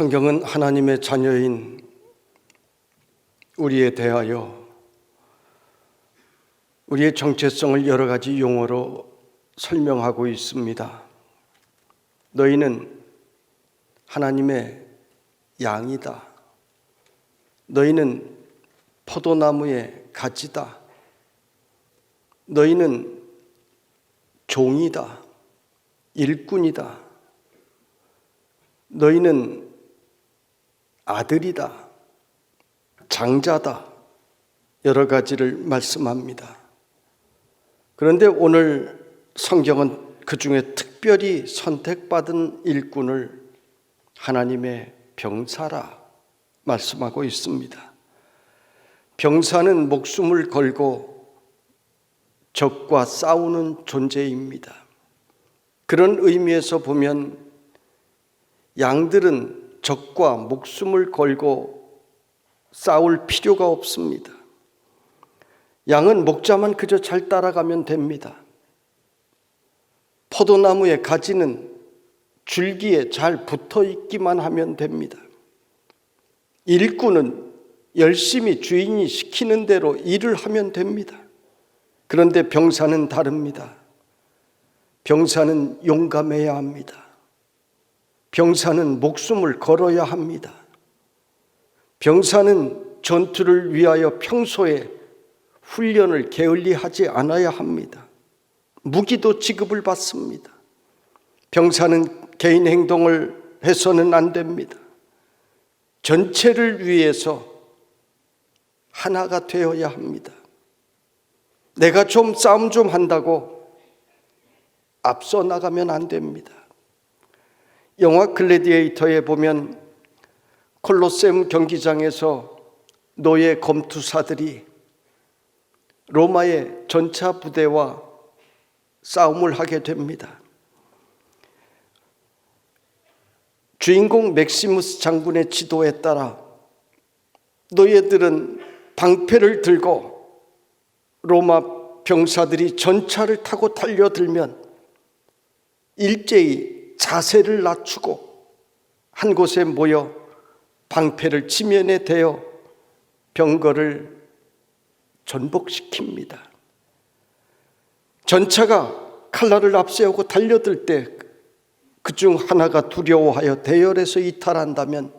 성경은 하나님의 자녀인 우리에 대하여 우리의 정체성을 여러 가지 용어로 설명하고 있습니다. 너희는 하나님의 양이다. 너희는 포도나무의 가지다. 너희는 종이다. 일꾼이다. 너희는 아들이다. 장자다. 여러 가지를 말씀합니다. 그런데 오늘 성경은 그 중에 특별히 선택받은 일꾼을 하나님의 병사라 말씀하고 있습니다. 병사는 목숨을 걸고 적과 싸우는 존재입니다. 그런 의미에서 보면 양들은 적과 목숨을 걸고 싸울 필요가 없습니다. 양은 목자만 그저 잘 따라가면 됩니다. 포도나무의 가지는 줄기에 잘 붙어 있기만 하면 됩니다. 일꾼은 열심히 주인이 시키는 대로 일을 하면 됩니다. 그런데 병사는 다릅니다. 병사는 용감해야 합니다. 병사는 목숨을 걸어야 합니다. 병사는 전투를 위하여 평소에 훈련을 게을리하지 않아야 합니다. 무기도 지급을 받습니다. 병사는 개인 행동을 해서는 안 됩니다. 전체를 위해서 하나가 되어야 합니다. 내가 좀 싸움 좀 한다고 앞서 나가면 안 됩니다. 영화 글래디에이터에 보면 콜로세움 경기장에서 노예 검투사들이 로마의 전차 부대와 싸움을 하게 됩니다. 주인공 맥시무스 장군의 지도에 따라 노예들은 방패를 들고 로마 병사들이 전차를 타고 달려들면 일제히 자세를 낮추고 한 곳에 모여 방패를 지면에 대어 병거를 전복시킵니다. 전차가 칼날을 앞세우고 달려들 때 그중 하나가 두려워하여 대열에서 이탈한다면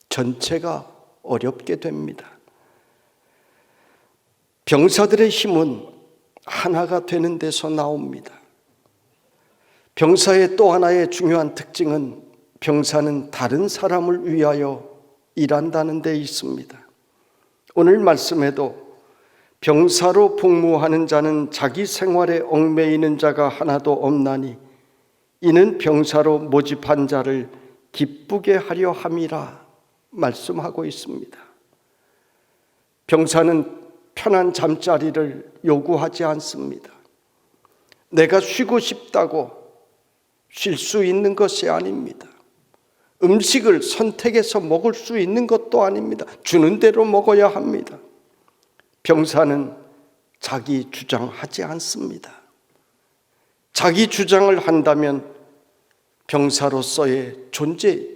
전체가 어렵게 됩니다. 병사들의 힘은 하나가 되는 데서 나옵니다. 병사의 또 하나의 중요한 특징은 병사는 다른 사람을 위하여 일한다는 데 있습니다. 오늘 말씀에도 병사로 복무하는 자는 자기 생활에 얽매이는 자가 하나도 없나니 이는 병사로 모집한 자를 기쁘게 하려 함이라 말씀하고 있습니다. 병사는 편한 잠자리를 요구하지 않습니다. 내가 쉬고 싶다고 쉴 수 있는 것이 아닙니다. 음식을 선택해서 먹을 수 있는 것도 아닙니다. 주는 대로 먹어야 합니다. 병사는 자기 주장하지 않습니다. 자기 주장을 한다면 병사로서의 존재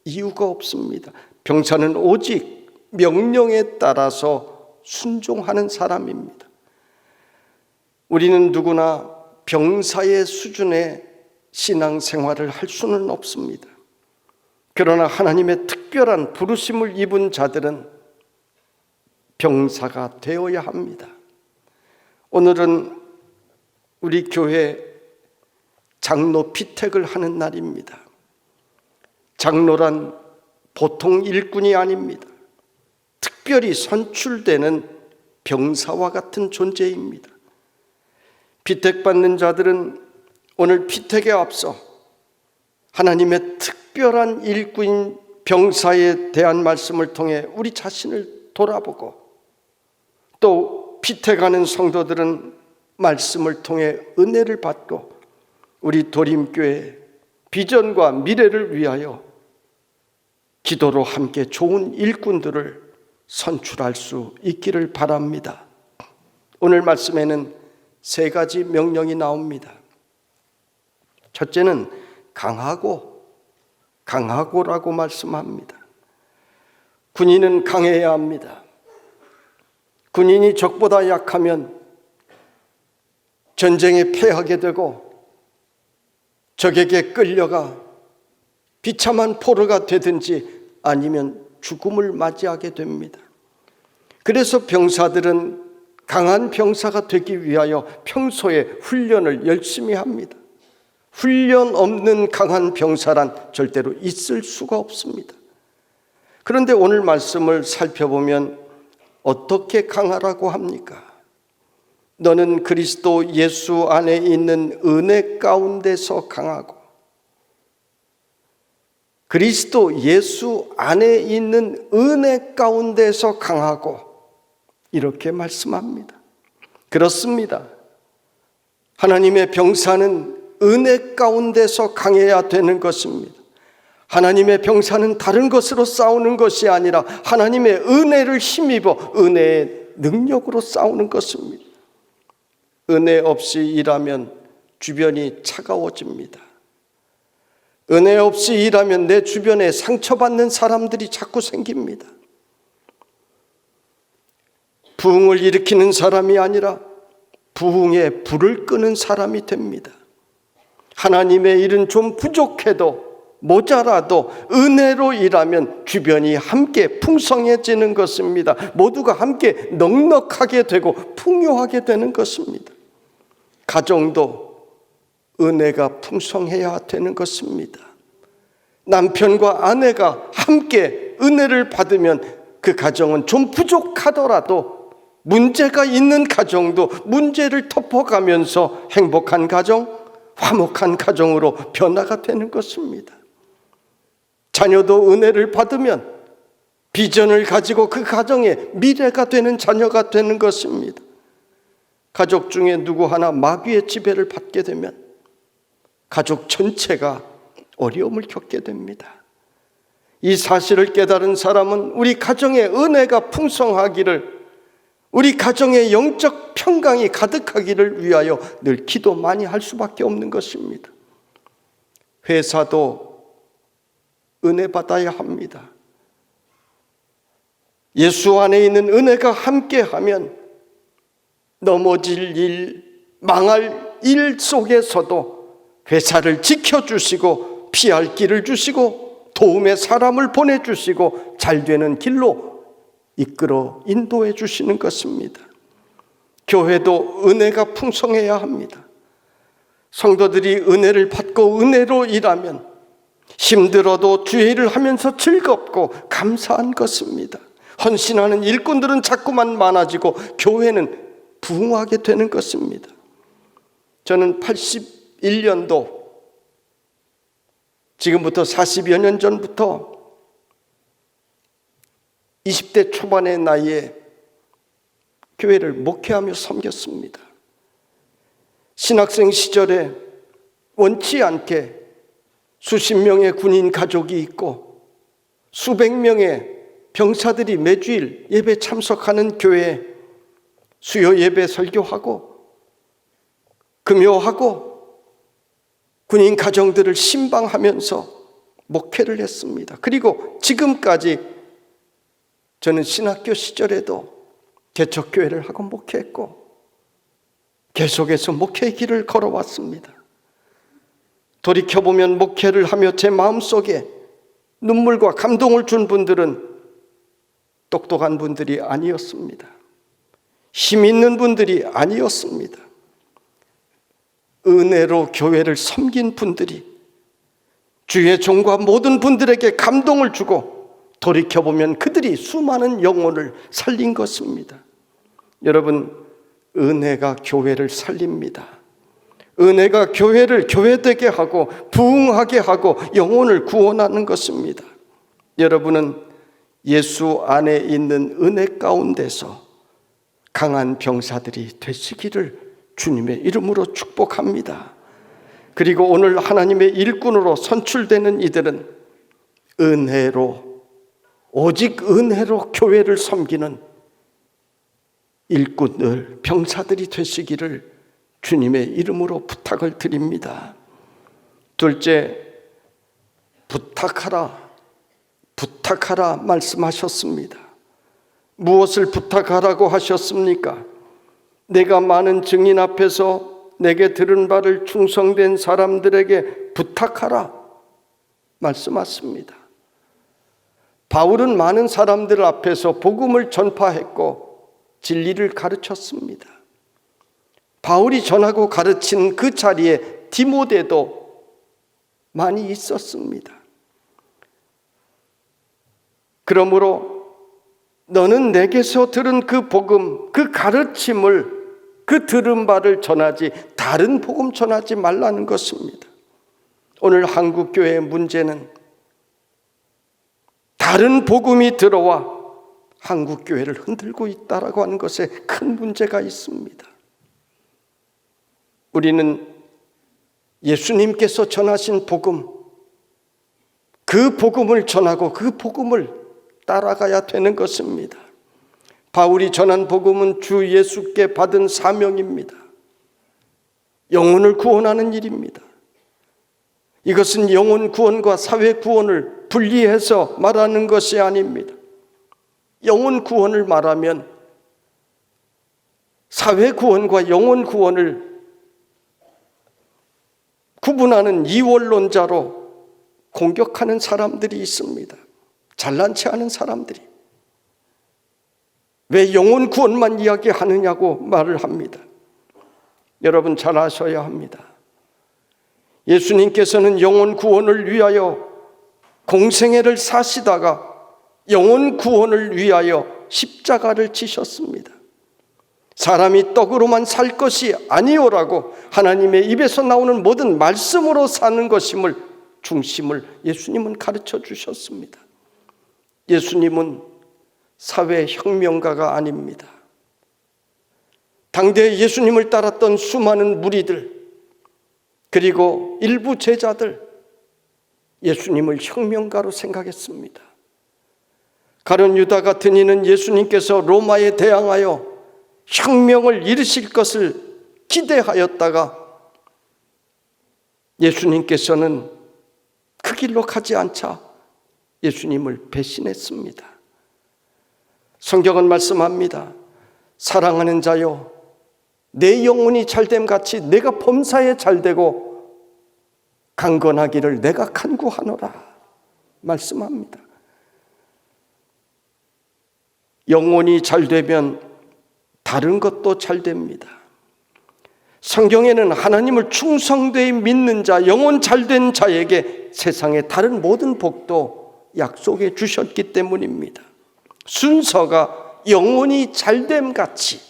이유가 없습니다. 병사는 오직 명령에 따라서 순종하는 사람입니다. 우리는 누구나 병사의 수준의 신앙생활을 할 수는 없습니다. 그러나 하나님의 특별한 부르심을 입은 자들은 병사가 되어야 합니다. 오늘은 우리 교회 장로 피택을 하는 날입니다. 장로란 보통 일꾼이 아닙니다. 특별히 선출되는 병사와 같은 존재입니다. 피택받는 자들은 오늘 피택에 앞서 하나님의 특별한 일꾼인 병사에 대한 말씀을 통해 우리 자신을 돌아보고 또 피택하는 성도들은 말씀을 통해 은혜를 받고 우리 도림교회 비전과 미래를 위하여 기도로 함께 좋은 일꾼들을 선출할 수 있기를 바랍니다. 오늘 말씀에는 세 가지 명령이 나옵니다. 첫째는 강하고 강하고라고 말씀합니다. 군인은 강해야 합니다. 군인이 적보다 약하면 전쟁에 패하게 되고 적에게 끌려가 비참한 포로가 되든지 아니면 죽음을 맞이하게 됩니다. 그래서 병사들은 강한 병사가 되기 위하여 평소에 훈련을 열심히 합니다. 훈련 없는 강한 병사란 절대로 있을 수가 없습니다. 그런데 오늘 말씀을 살펴보면 어떻게 강하라고 합니까? 너는 그리스도 예수 안에 있는 은혜 가운데서 강하고, 그리스도 예수 안에 있는 은혜 가운데서 강하고, 이렇게 말씀합니다. 그렇습니다. 하나님의 병사는 은혜 가운데서 강해야 되는 것입니다. 하나님의 병사는 다른 것으로 싸우는 것이 아니라 하나님의 은혜를 힘입어 은혜의 능력으로 싸우는 것입니다. 은혜 없이 일하면 주변이 차가워집니다. 은혜 없이 일하면 내 주변에 상처받는 사람들이 자꾸 생깁니다. 부흥을 일으키는 사람이 아니라 부흥에 불을 끄는 사람이 됩니다. 하나님의 일은 좀 부족해도 모자라도 은혜로 일하면 주변이 함께 풍성해지는 것입니다. 모두가 함께 넉넉하게 되고 풍요하게 되는 것입니다. 가정도 은혜가 풍성해야 되는 것입니다. 남편과 아내가 함께 은혜를 받으면 그 가정은 좀 부족하더라도 문제가 있는 가정도 문제를 덮어가면서 행복한 가정, 화목한 가정으로 변화가 되는 것입니다. 자녀도 은혜를 받으면 비전을 가지고 그 가정의 미래가 되는 자녀가 되는 것입니다. 가족 중에 누구 하나 마귀의 지배를 받게 되면 가족 전체가 어려움을 겪게 됩니다. 이 사실을 깨달은 사람은 우리 가정의 은혜가 풍성하기를, 우리 가정의 영적 평강이 가득하기를 위하여 늘 기도 많이 할 수밖에 없는 것입니다. 회사도 은혜 받아야 합니다. 예수 안에 있는 은혜가 함께하면 넘어질 일, 망할 일 속에서도 회사를 지켜주시고 피할 길을 주시고 도움의 사람을 보내주시고 잘 되는 길로 이끌어 인도해 주시는 것입니다. 교회도 은혜가 풍성해야 합니다. 성도들이 은혜를 받고 은혜로 일하면 힘들어도 주의 일을 하면서 즐겁고 감사한 것입니다. 헌신하는 일꾼들은 자꾸만 많아지고 교회는 부흥하게 되는 것입니다. 저는 81년도, 지금부터 40여 년 전부터 20대 초반의 나이에 교회를 목회하며 섬겼습니다. 신학생 시절에 원치 않게 수십 명의 군인 가족이 있고 수백 명의 병사들이 매주일 예배 참석하는 교회에 수요 예배 설교하고 금요하고 군인 가정들을 신방하면서 목회를 했습니다. 그리고 지금까지 저는 신학교 시절에도 개척교회를 하고 목회했고 계속해서 목회의 길을 걸어왔습니다. 돌이켜보면 목회를 하며 제 마음속에 눈물과 감동을 준 분들은 똑똑한 분들이 아니었습니다. 힘 있는 분들이 아니었습니다. 은혜로 교회를 섬긴 분들이 주의 종과 모든 분들에게 감동을 주고 돌이켜보면 그들이 수많은 영혼을 살린 것입니다. 여러분, 은혜가 교회를 살립니다. 은혜가 교회를 교회되게 하고 부흥하게 하고 영혼을 구원하는 것입니다. 여러분은 예수 안에 있는 은혜 가운데서 강한 병사들이 되시기를 주님의 이름으로 축복합니다. 그리고 오늘 하나님의 일꾼으로 선출되는 이들은 은혜로, 오직 은혜로 교회를 섬기는 일꾼들, 병사들이 되시기를 주님의 이름으로 부탁을 드립니다. 둘째, 부탁하라, 부탁하라 말씀하셨습니다. 무엇을 부탁하라고 하셨습니까? 내가 많은 증인 앞에서 내게 들은 바를 충성된 사람들에게 부탁하라 말씀하십니다. 바울은 많은 사람들 앞에서 복음을 전파했고 진리를 가르쳤습니다. 바울이 전하고 가르친 그 자리에 디모데도 많이 있었습니다. 그러므로 너는 내게서 들은 그 복음, 그 가르침을, 그 들은 바를 전하지 다른 복음 전하지 말라는 것입니다. 오늘 한국교회의 문제는 다른 복음이 들어와 한국교회를 흔들고 있다라고 하는 것에 큰 문제가 있습니다. 우리는 예수님께서 전하신 복음, 그 복음을 전하고 그 복음을 따라가야 되는 것입니다. 바울이 전한 복음은 주 예수께 받은 사명입니다. 영혼을 구원하는 일입니다. 이것은 영혼 구원과 사회 구원을 분리해서 말하는 것이 아닙니다. 영혼 구원을 말하면 사회 구원과 영혼 구원을 구분하는 이원론자로 공격하는 사람들이 있습니다. 잘난 체 하는 사람들이 왜 영혼 구원만 이야기하느냐고 말을 합니다. 여러분 잘 아셔야 합니다. 예수님께서는 영혼 구원을 위하여 공생애를 사시다가 영혼 구원을 위하여 십자가를 지셨습니다. 사람이 떡으로만 살 것이 아니오라고 하나님의 입에서 나오는 모든 말씀으로 사는 것임을 중심을 예수님은 가르쳐 주셨습니다. 예수님은 사회혁명가가 아닙니다. 당대 예수님을 따랐던 수많은 무리들 그리고 일부 제자들 예수님을 혁명가로 생각했습니다. 가룟 유다 같은 이는 예수님께서 로마에 대항하여 혁명을 이루실 것을 기대하였다가 예수님께서는 그 길로 가지 않자 예수님을 배신했습니다. 성경은 말씀합니다. 사랑하는 자여, 내 영혼이 잘됨 같이 내가 범사에 잘되고 강건하기를 내가 간구하노라 말씀합니다. 영혼이 잘되면 다른 것도 잘됩니다. 성경에는 하나님을 충성되이 믿는 자, 영혼 잘된 자에게 세상의 다른 모든 복도 약속해 주셨기 때문입니다. 순서가 영혼이 잘됨 같이,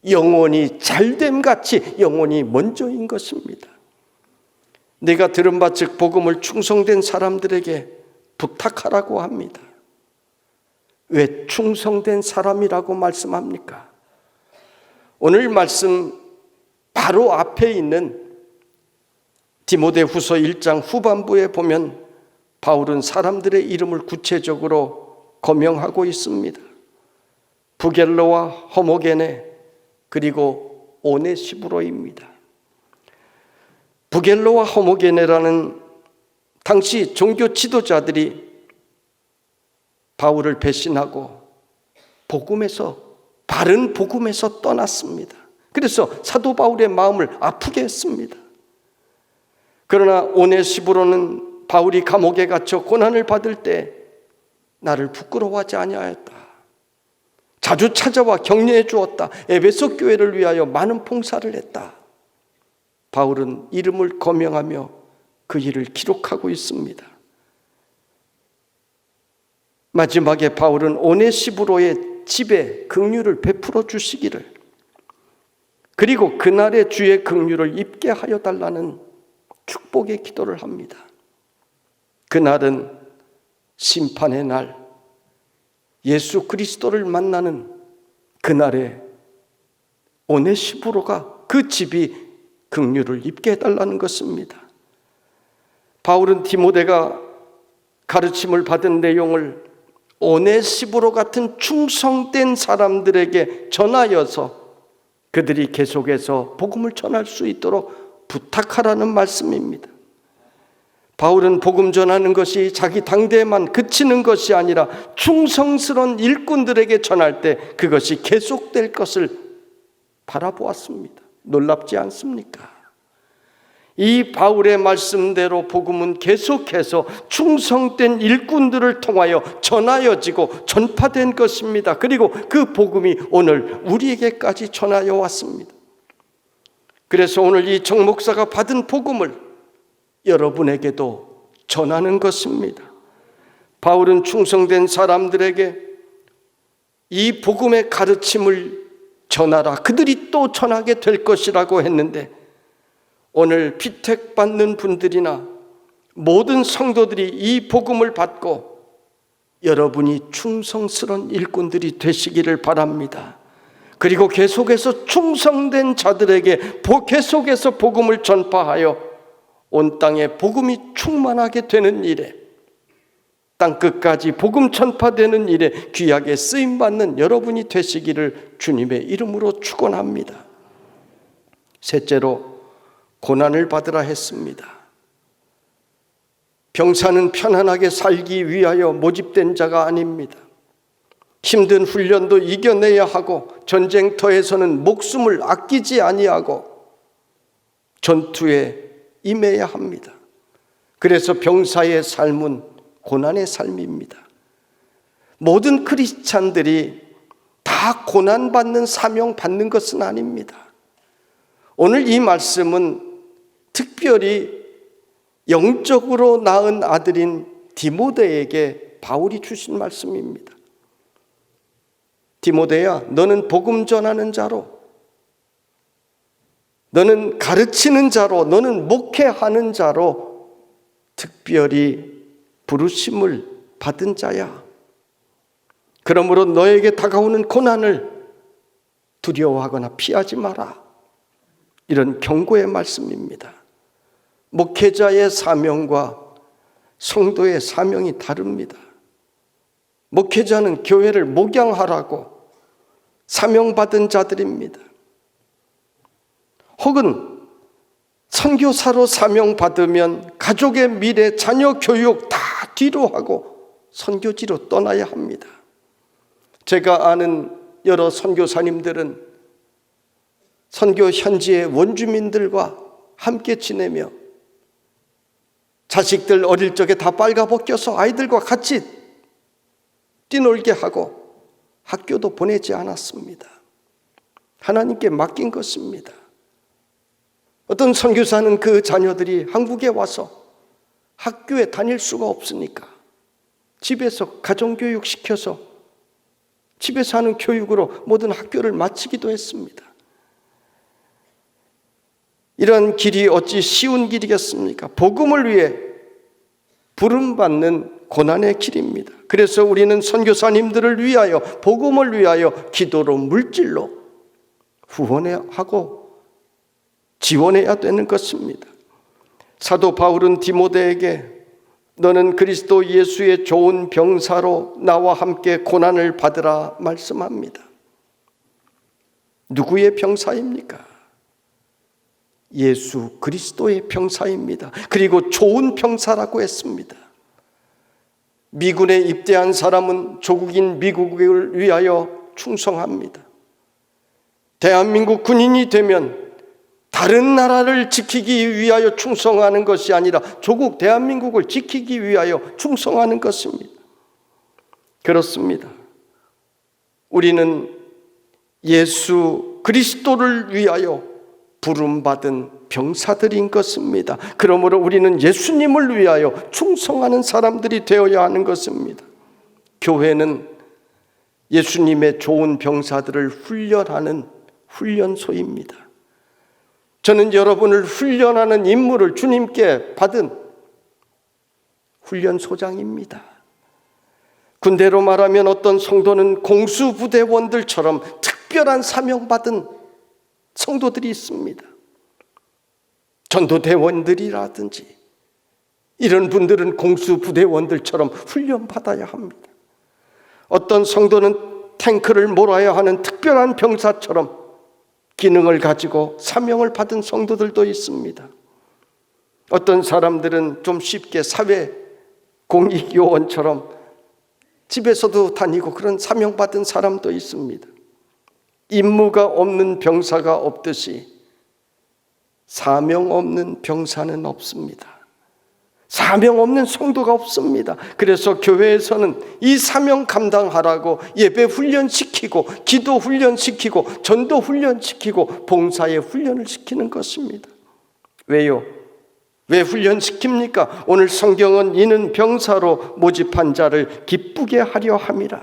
영혼이 잘됨 같이 영혼이 먼저인 것입니다. 내가 들은 바 즉 복음을 충성된 사람들에게 부탁하라고 합니다. 왜 충성된 사람이라고 말씀합니까? 오늘 말씀 바로 앞에 있는 디모데후서 1장 후반부에 보면 바울은 사람들의 이름을 구체적으로 거명하고 있습니다. 부겔로와 허모게네 그리고 오네시브로입니다. 부겔로와 허모게네라는 당시 종교 지도자들이 바울을 배신하고 바른 복음에서 떠났습니다. 그래서 사도 바울의 마음을 아프게 했습니다. 그러나 오네시브로는 바울이 감옥에 갇혀 고난을 받을 때 나를 부끄러워하지 아니하였다. 자주 찾아와 격려해 주었다. 에베소 교회를 위하여 많은 봉사를 했다. 바울은 이름을 거명하며 그 일을 기록하고 있습니다. 마지막에 바울은 오네시브로의 집에 긍휼을 베풀어 주시기를, 그리고 그날의 주의 긍휼을 입게 하여 달라는 축복의 기도를 합니다. 그날은 심판의 날, 예수 그리스도를 만나는 그날에 오네시브로가 그 집이 긍휼을 입게 해달라는 것입니다. 바울은 디모데가 가르침을 받은 내용을 오네시브로 같은 충성된 사람들에게 전하여서 그들이 계속해서 복음을 전할 수 있도록 부탁하라는 말씀입니다. 바울은 복음 전하는 것이 자기 당대에만 그치는 것이 아니라 충성스러운 일꾼들에게 전할 때 그것이 계속될 것을 바라보았습니다. 놀랍지 않습니까? 이 바울의 말씀대로 복음은 계속해서 충성된 일꾼들을 통하여 전하여지고 전파된 것입니다. 그리고 그 복음이 오늘 우리에게까지 전하여 왔습니다. 그래서 오늘 이 정 목사가 받은 복음을 여러분에게도 전하는 것입니다. 바울은 충성된 사람들에게 이 복음의 가르침을 전하라, 그들이 또 전하게 될 것이라고 했는데, 오늘 피택받는 분들이나 모든 성도들이 이 복음을 받고 여러분이 충성스러운 일꾼들이 되시기를 바랍니다. 그리고 계속해서 충성된 자들에게 계속해서 복음을 전파하여 온 땅에 복음이 충만하게 되는 일에, 땅끝까지 복음 전파되는 일에 귀하게 쓰임받는 여러분이 되시기를 주님의 이름으로 축원합니다. 셋째로, 고난을 받으라 했습니다. 병사는 편안하게 살기 위하여 모집된 자가 아닙니다. 힘든 훈련도 이겨내야 하고 전쟁터에서는 목숨을 아끼지 아니하고 전투에 임해야 합니다. 그래서 병사의 삶은 고난의 삶입니다. 모든 크리스찬들이 다 고난받는 사명 받는 것은 아닙니다. 오늘 이 말씀은 특별히 영적으로 낳은 아들인 디모데에게 바울이 주신 말씀입니다. 디모데야, 너는 복음 전하는 자로, 너는 가르치는 자로, 너는 목회하는 자로 특별히 부르심을 받은 자야. 그러므로 너에게 다가오는 고난을 두려워하거나 피하지 마라. 이런 경고의 말씀입니다. 목회자의 사명과 성도의 사명이 다릅니다. 목회자는 교회를 목양하라고 사명받은 자들입니다. 혹은 선교사로 사명받으면 가족의 미래, 자녀 교육 다 뒤로 하고 선교지로 떠나야 합니다. 제가 아는 여러 선교사님들은 선교 현지의 원주민들과 함께 지내며 자식들 어릴 적에 다 빨가벗겨서 아이들과 같이 뛰놀게 하고 학교도 보내지 않았습니다. 하나님께 맡긴 것입니다. 어떤 선교사는 그 자녀들이 한국에 와서 학교에 다닐 수가 없으니까 집에서 가정교육 시켜서 집에서 하는 교육으로 모든 학교를 마치기도 했습니다. 이런 길이 어찌 쉬운 길이겠습니까? 복음을 위해 부름받는 고난의 길입니다. 그래서 우리는 선교사님들을 위하여, 복음을 위하여 기도로, 물질로 후원하고 지원해야 되는 것입니다. 사도 바울은 디모데에게 너는 그리스도 예수의 좋은 병사로 나와 함께 고난을 받으라 말씀합니다. 누구의 병사입니까? 예수 그리스도의 병사입니다. 그리고 좋은 병사라고 했습니다. 미군에 입대한 사람은 조국인 미국을 위하여 충성합니다. 대한민국 군인이 되면 다른 나라를 지키기 위하여 충성하는 것이 아니라 조국 대한민국을 지키기 위하여 충성하는 것입니다. 그렇습니다. 우리는 예수 그리스도를 위하여 부름받은 병사들인 것입니다. 그러므로 우리는 예수님을 위하여 충성하는 사람들이 되어야 하는 것입니다. 교회는 예수님의 좋은 병사들을 훈련하는 훈련소입니다. 저는 여러분을 훈련하는 임무를 주님께 받은 훈련소장입니다. 군대로 말하면 어떤 성도는 공수부대원들처럼 특별한 사명받은 성도들이 있습니다. 전도대원들이라든지 이런 분들은 공수부대원들처럼 훈련받아야 합니다. 어떤 성도는 탱크를 몰아야 하는 특별한 병사처럼 기능을 가지고 사명을 받은 성도들도 있습니다. 어떤 사람들은 좀 쉽게 사회 공익요원처럼 집에서도 다니고 그런 사명받은 사람도 있습니다. 임무가 없는 병사가 없듯이 사명 없는 병사는 없습니다. 사명 없는 성도가 없습니다. 그래서 교회에서는 이 사명 감당하라고 예배 훈련시키고 기도 훈련시키고 전도 훈련시키고 봉사의 훈련을 시키는 것입니다. 왜요? 왜 훈련시킵니까? 오늘 성경은 이는 병사로 모집한 자를 기쁘게 하려 함이라.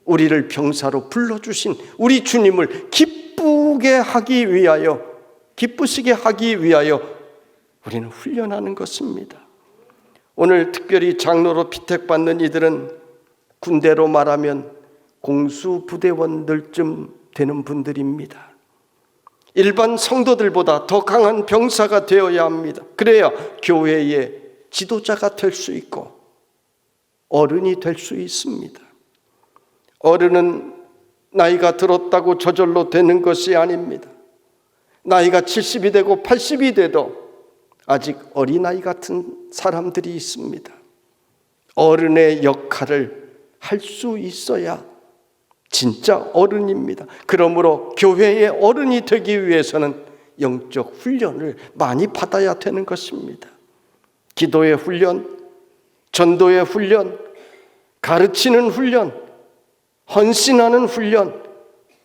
우리를 병사로 불러주신 우리 주님을 기쁘게 하기 위하여, 기쁘시게 하기 위하여 우리는 훈련하는 것입니다. 오늘 특별히 장로로 피택받는 이들은 군대로 말하면 공수부대원들쯤 되는 분들입니다. 일반 성도들보다 더 강한 병사가 되어야 합니다. 그래야 교회의 지도자가 될 수 있고 어른이 될 수 있습니다. 어른은 나이가 들었다고 저절로 되는 것이 아닙니다. 나이가 70이 되고 80이 돼도 아직 어린아이 같은 사람들이 있습니다. 어른의 역할을 할 수 있어야 진짜 어른입니다. 그러므로 교회의 어른이 되기 위해서는 영적 훈련을 많이 받아야 되는 것입니다. 기도의 훈련, 전도의 훈련, 가르치는 훈련, 헌신하는 훈련,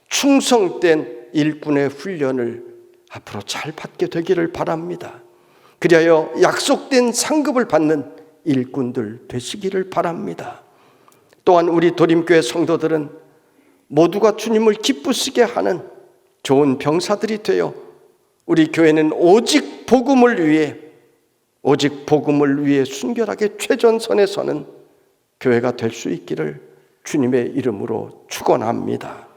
충성된 일꾼의 훈련을 앞으로 잘 받게 되기를 바랍니다. 그리하여 약속된 상급을 받는 일꾼들 되시기를 바랍니다. 또한 우리 도림교회 성도들은 모두가 주님을 기쁘시게 하는 좋은 병사들이 되어 우리 교회는 오직 복음을 위해 순결하게 최전선에 서는 교회가 될 수 있기를 주님의 이름으로 축원합니다.